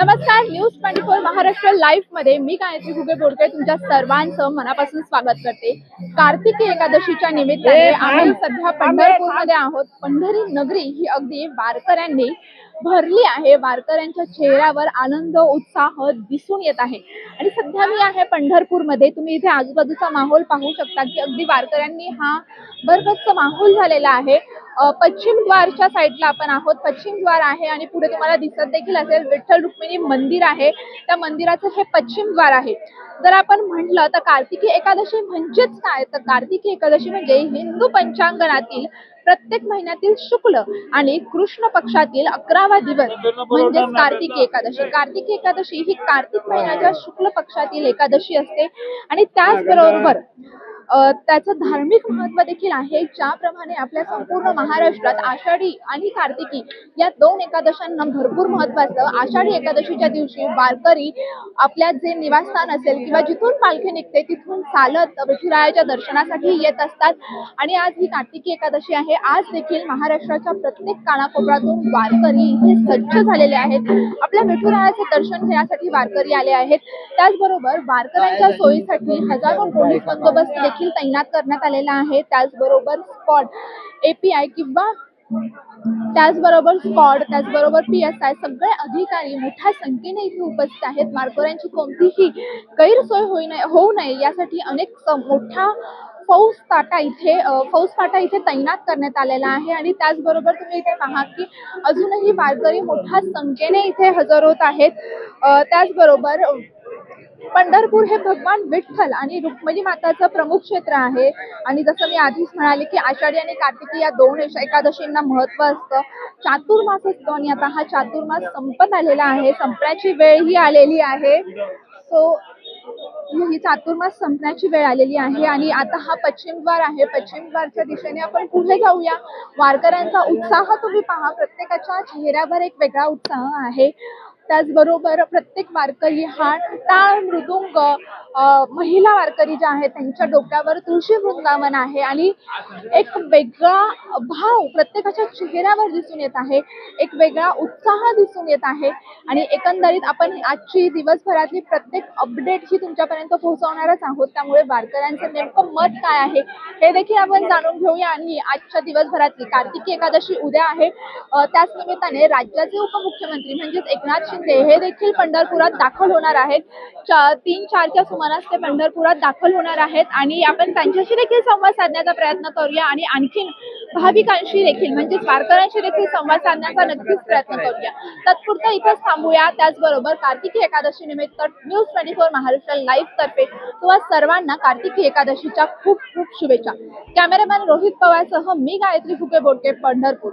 नमस्कार, news 24 Maharashtra live मध्ये मी गायत्री फुगे बोडके तुमच्या सर्वांचं मनापासून स्वागत करते। कार्तिकी एकादशीच्या निमित्ताने आम्ही सध्या पंढरपूरमध्ये आहोत। पंढरी नगरी ही अगदी वारकऱ्यांनी भरली आहे। वारकऱ्यांच्या चेहऱ्यावर आनंद उत्साह दिसून येत आहे आणि सध्या मी आहे पंढरपूरमध्ये। तुम्ही इथे आजूबाजूचा माहोल पाहू शकता की अगदी वारकऱ्यांनी हा भरगच्च माहोल झालेला आहे। पश्चिम द्वारच्या साईडला आपण आहोत। पश्चिम द्वार आहे आणि पुढे तुम्हाला दिसत देखील असेल विठ्ठल रुक्मिणी मंदिर आहे। त्या मंदिराचं हे पश्चिम द्वार आहे। जर आपण म्हटलं तर कार्तिकी एकादशी म्हणजेच काय, तर कार्तिकी एकादशी म्हणजे हिंदू पंचांगणातील प्रत्येक महिन्यातील शुक्ल आणि कृष्ण पक्षातील 11वा दिवस म्हणजेच कार्तिकी एकादशी। कार्तिकी एकादशी ही कार्तिक महिन्याच्या शुक्ल पक्षातील एकादशी असते आणि त्याचबरोबर त्याचं धार्मिक महत्त्व देखील आहे। ज्याप्रमाणे आपल्या संपूर्ण महाराष्ट्रात आषाढी आणि कार्तिकी या दोन एकादशांना भरपूर महत्त्व असतं। आषाढी एकादशीच्या दिवशी वारकरी आपल्या जे निवासस्थान असेल किंवा जिथून पालखी निघते तिथून चालत विठुरायाच्या दर्शनासाठी येत असतात आणि आज ही कार्तिकी एकादशी आहे। आज देखील महाराष्ट्राच्या प्रत्येक कानाकोपऱ्यातून वारकरी इथे सज्ज झालेले आहेत। आपल्या विठुरायाचे दर्शन घेण्यासाठी वारकरी आले आहेत। त्याचबरोबर वारकऱ्यांच्या सोयीसाठी हजारो पोलीस बंदोबस्त देखील तैनात करण्यात आलेला आहे। त्याचबरोबर स्क्वॉड एपीआय किंवा त्याचबरोबर PSI सगळे अधिकारी मोठ्या संख्येने इथे उपस्थित आहेत। वारकऱ्यांची कोणतीही गैरसोय होऊ नये यासाठी अनेक मोठा फौजफाटा इथे तैनात करण्यात आलेला आहे आणि त्याचबरोबर तुम्ही इथे पहा की अजूनही वारकरी मोठ्या संख्येने इथे हजर होत आहेत। त्याचबरोबर पंढरपूर हे भगवान विठ्ठल आणि रुक्मिणी माताचं प्रमुख क्षेत्र आहे आणि जसं मी आधीच म्हणाले की आषाढी आणि कार्तिकी या दोन एकादशींना महत्त्व असतं। चातुर्मास असतो आणि आता हा चातुर्मास संपत आलेला आहे, संपण्याची वेळ ही आलेली आहे। ही चातुर्मास संपण्याची वेळ आलेली आहे आणि आता हा पश्चिम द्वार आहे। पश्चिम द्वारच्या दिशेने आपण पुढे जाऊया। वारकऱ्यांचा उत्साह तुम्ही पहा, प्रत्येकाच्या चेहऱ्यावर एक वेगळा उत्साह आहे। त्याचबरोबर प्रत्येक वारकरी हा टाळ मृदुंग, महिला वारकरी ज्या आहेत त्यांच्या डोक्यावर तुळशी वृंदावन आहे आणि एक वेगळा भाव प्रत्येकाच्या चेहऱ्यावर दिसून येत आहे, एक वेगळा उत्साह दिसून येत आहे आणि एकंदरीत आपण आजची दिवसभरातली प्रत्येक अपडेट ही तुमच्यापर्यंत पोहोचवणारच आहोत। त्यामुळे वारकऱ्यांचं नेमकं मत काय आहे हे देखील आपण जाणून घेऊया आणि आजच्या दिवसभरातली कार्तिकी एकादशी उद्या आहे। त्याच निमित्ताने राज्याचे उपमुख्यमंत्री म्हणजेच एकनाथ शिंदे हे देखील पंढरपुरात दाखल होणार आहेत। 3-4च्या सुमारास ते पंढरपुरात दाखल होणार आहेत आणि आपण त्यांच्याशी देखील संवाद साधण्याचा प्रयत्न करूया आणि आणखीन भाविकांशी देखील म्हणजेच वारकऱ्यांशी देखील संवाद साधण्याचा नक्कीच प्रयत्न करूया। तत्पुरता इथेच थांबूया। त्याचबरोबर कार्तिकी एकादशी निमित्त न्यूज 24 महाराष्ट्र लाईव्ह तर्फे तुम्हा सर्वांना कार्तिकी एकादशीच्या खूप खूप शुभेच्छा। कॅमेरामॅन रोहित पवारसह मी गायत्री फुगे बोडके, पंढरपूर।